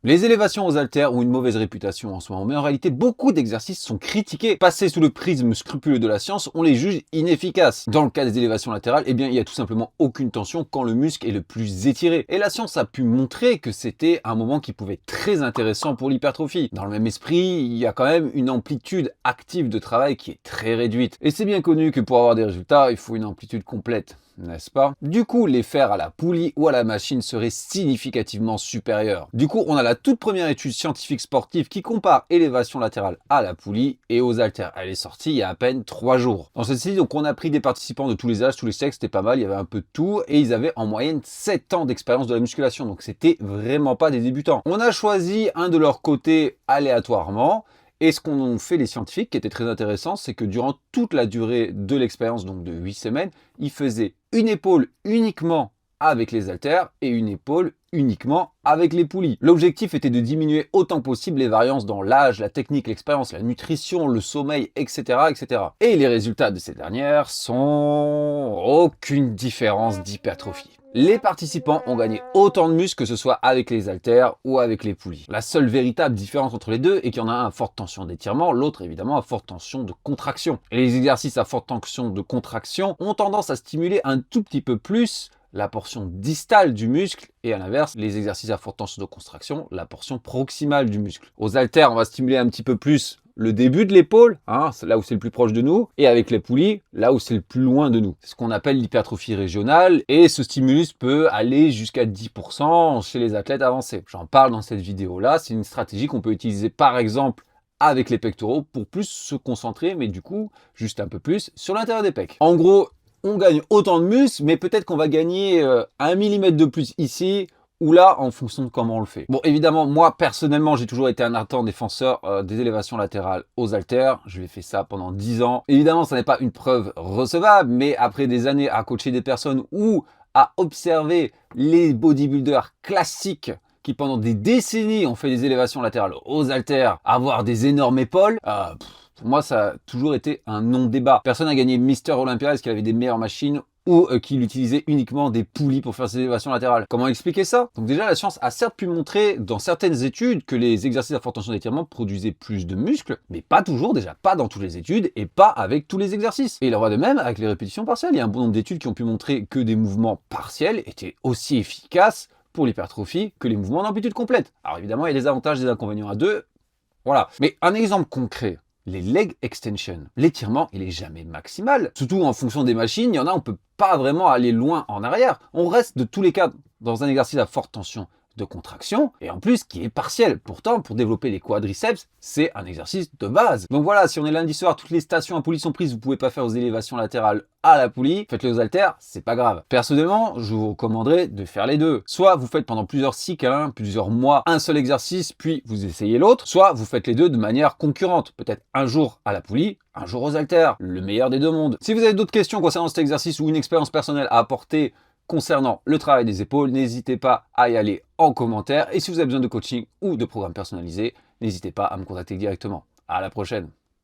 Les élévations aux haltères ont une mauvaise réputation en ce moment, mais en réalité, beaucoup d'exercices sont critiqués. Passés sous le prisme scrupuleux de la science, on les juge inefficaces. Dans le cas des élévations latérales, eh bien, il n'y a tout simplement aucune tension quand le muscle est le plus étiré. Et la science a pu montrer que c'était un moment qui pouvait être très intéressant pour l'hypertrophie. Dans le même esprit, il y a quand même une amplitude active de travail qui est très réduite. Et c'est bien connu que pour avoir des résultats, il faut une amplitude complète, n'est-ce pas? Du coup, les faire à la poulie ou à la machine seraient significativement supérieurs. Du coup, on a la toute première étude scientifique sportive qui compare élévation latérale à la poulie et aux haltères. Elle est sortie il y a à peine 3 jours. Dans cette série, donc, on a pris des participants de tous les âges, tous les sexes, c'était pas mal, il y avait un peu de tout, et ils avaient en moyenne 7 ans d'expérience de la musculation, donc c'était vraiment pas des débutants. On a choisi un de leurs côtés aléatoirement. Et ce qu'ont fait les scientifiques, qui était très intéressant, c'est que durant toute la durée de l'expérience, donc de 8 semaines, ils faisaient une épaule uniquement avec les haltères et une épaule uniquement avec les poulies. L'objectif était de diminuer autant que possible les variances dans l'âge, la technique, l'expérience, la nutrition, le sommeil, etc., etc. Et les résultats de ces dernières sont aucune différence d'hypertrophie. Les participants ont gagné autant de muscles que ce soit avec les haltères ou avec les poulies. La seule véritable différence entre les deux est qu'il y en a un à forte tension d'étirement, l'autre évidemment à forte tension de contraction. Et les exercices à forte tension de contraction ont tendance à stimuler un tout petit peu plus la portion distale du muscle et à l'inverse, les exercices à forte tension de contraction, la portion proximale du muscle. Aux haltères, on va stimuler un petit peu plus le début de l'épaule, c'est là où c'est le plus proche de nous, et avec les poulies, là où c'est le plus loin de nous. C'est ce qu'on appelle l'hypertrophie régionale, et ce stimulus peut aller jusqu'à 10% chez les athlètes avancés. J'en parle dans cette vidéo-là, c'est une stratégie qu'on peut utiliser par exemple avec les pectoraux pour plus se concentrer, mais du coup, juste un peu plus sur l'intérieur des pecs. En gros, on gagne autant de muscles, mais peut-être qu'on va gagner 1 millimètre de plus ici, ou là, en fonction de comment on le fait. Bon, évidemment, moi, personnellement, j'ai toujours été un ardent défenseur des élévations latérales aux haltères. Je l'ai fait ça pendant 10 ans. Évidemment, ça n'est pas une preuve recevable, mais après des années à coacher des personnes ou à observer les bodybuilders classiques qui pendant des décennies ont fait des élévations latérales aux haltères, avoir des énormes épaules, pour moi, ça a toujours été un non-débat. Personne n'a gagné Mister Olympia parce qu'il avait des meilleures machines ou qu'il utilisait uniquement des poulies pour faire ses élévations latérales. Comment expliquer ça? Donc déjà, la science a certes pu montrer dans certaines études que les exercices à forte tension d'étirement produisaient plus de muscles, mais pas toujours, déjà pas dans toutes les études et pas avec tous les exercices. Et il en va de même avec les répétitions partielles. Il y a un bon nombre d'études qui ont pu montrer que des mouvements partiels étaient aussi efficaces pour l'hypertrophie que les mouvements d'amplitude complète. Alors évidemment, il y a des avantages et des inconvénients à deux. Voilà. Mais un exemple concret. Les leg extensions. L'étirement, il est jamais maximal. Surtout en fonction des machines, il y en a, on peut pas vraiment aller loin en arrière. On reste de tous les cas dans un exercice à forte tension de contraction, et en plus qui est partiel. Pourtant, pour développer les quadriceps, c'est un exercice de base. Donc voilà, si on est lundi soir, toutes les stations à poulie sont prises, vous pouvez pas faire aux élévations latérales à la poulie, faites-les aux haltères, c'est pas grave. Personnellement, je vous recommanderais de faire les deux. Soit vous faites pendant plusieurs cycles, plusieurs mois, un seul exercice, puis vous essayez l'autre, soit vous faites les deux de manière concurrente. Peut-être un jour à la poulie, un jour aux haltères, le meilleur des deux mondes. Si vous avez d'autres questions concernant cet exercice ou une expérience personnelle à apporter concernant le travail des épaules, n'hésitez pas à y aller en commentaire. Et si vous avez besoin de coaching ou de programmes personnalisés, n'hésitez pas à me contacter directement. À la prochaine.